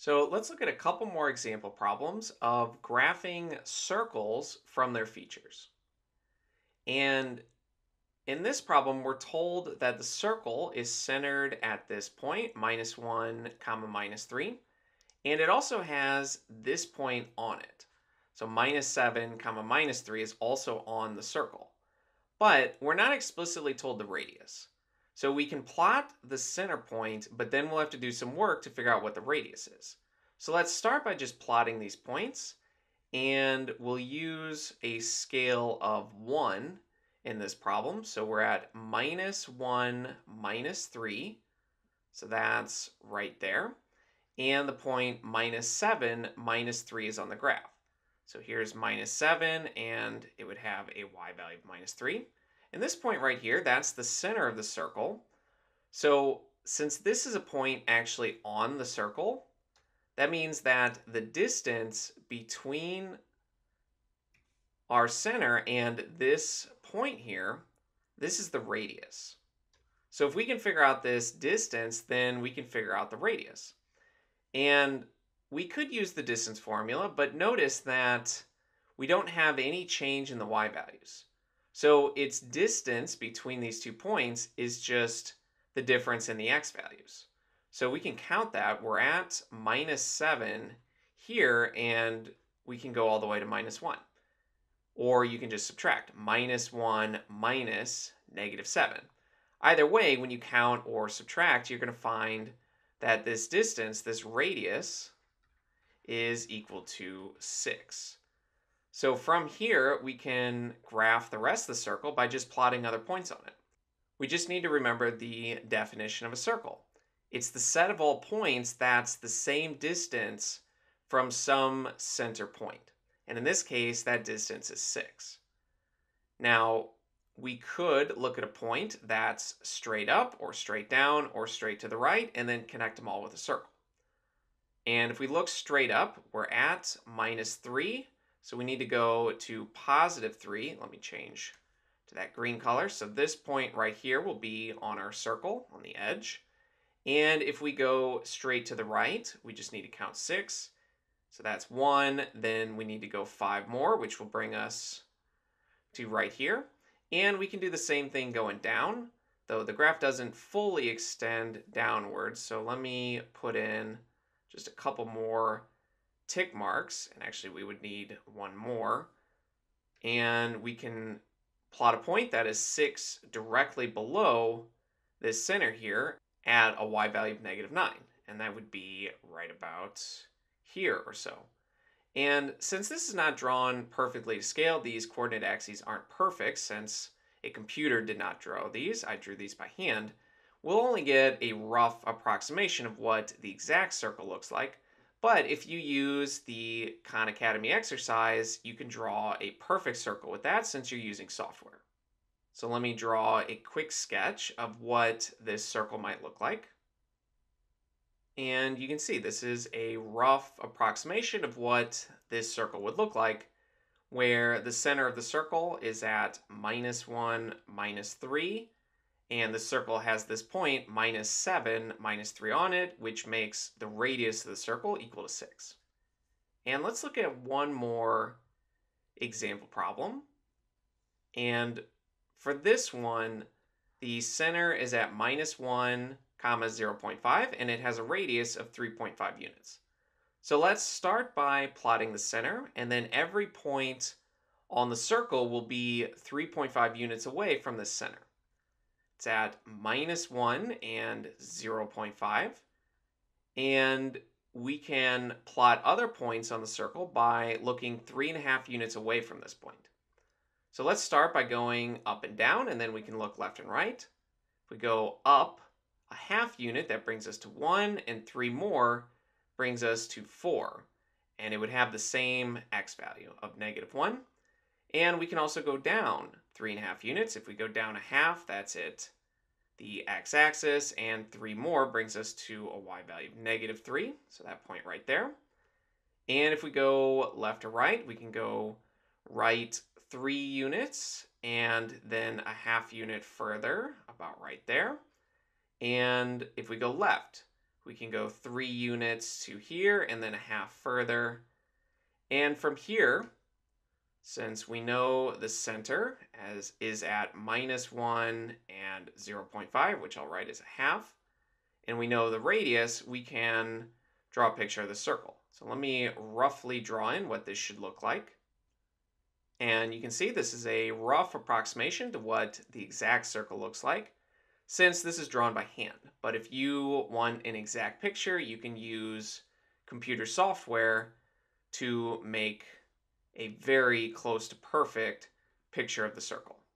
So let's look at a couple more example problems of graphing circles from their features. And in this problem, we're told that the circle is centered at this point, -1, comma, -3. And it also has this point on it. So -7, comma, -3 is also on the circle. But we're not explicitly told the radius. So we can plot the center point, but then we'll have to do some work to figure out what the radius is. So let's start by just plotting these points, and we'll use a scale of 1 in this problem. So we're at -1, -3. So that's right there. And the point -7, -3 is on the graph. So here's -7, and it would have a y value of -3. And this point right here, that's the center of the circle. So since this is a point actually on the circle, that means that the distance between our center and this point here, this is the radius. So if we can figure out this distance, then we can figure out the radius. And we could use the distance formula, but notice that we don't have any change in the y values. So its distance between these 2 points is just the difference in the x values. So we can count that. We're at -7 here, and we can go all the way to -1. Or you can just subtract -1 minus -7. Either way, when you count or subtract, you're going to find that this distance, this radius, is equal to 6. So from here, we can graph the rest of the circle by just plotting other points on it. We just need to remember the definition of a circle. It's the set of all points that's the same distance from some center point. And in this case, that distance is 6. Now, we could look at a point that's straight up or straight down or straight to the right and then connect them all with a circle. And if we look straight up, we're at -3. So we need to go to +3. Let me change to that green color. So this point right here will be on our circle on the edge. And if we go straight to the right, we just need to count 6. So that's 1. Then we need to go 5 more, which will bring us to right here. And we can do the same thing going down, though the graph doesn't fully extend downwards. So let me put in just a couple more tick marks. And actually, we would need one more. And we can plot a point that is 6 directly below this center here at a y value of -9. And that would be right about here or so. And since this is not drawn perfectly to scale, these coordinate axes aren't perfect since a computer did not draw these. I drew these by hand. We'll only get a rough approximation of what the exact circle looks like. But if you use the Khan Academy exercise, you can draw a perfect circle with that since you're using software. So let me draw a quick sketch of what this circle might look like. And you can see this is a rough approximation of what this circle would look like, where the center of the circle is at -1, -3, and the circle has this point -7, -3 on it, which makes the radius of the circle equal to 6. And let's look at one more example problem. And for this one, the center is at -1, comma 0.5, and it has a radius of 3.5 units. So let's start by plotting the center, and then every point on the circle will be 3.5 units away from the center. It's at -1 and 0.5, and we can plot other points on the circle by looking 3.5 units away from this point. So let's start by going up and down, and then we can look left and right. If we go up a half unit, that brings us to 1, and 3 more brings us to 4. And it would have the same x value of -1. And we can also go down 3.5 units. If we go down a half, that's it, the x-axis, and 3 more brings us to a y value of -3. So that point right there. And if we go left to right, we can go right 3 units and then a half unit further, about right there. And if we go left, We can go 3 units to here and then a half further. And from here, since we know the center is at -1 and 0.5, which I'll write as a half, and we know the radius, we can draw a picture of the circle. So let me roughly draw in what this should look like. And you can see this is a rough approximation to what the exact circle looks like, since this is drawn by hand. But if you want an exact picture, you can use computer software to make a very close to perfect picture of the circle.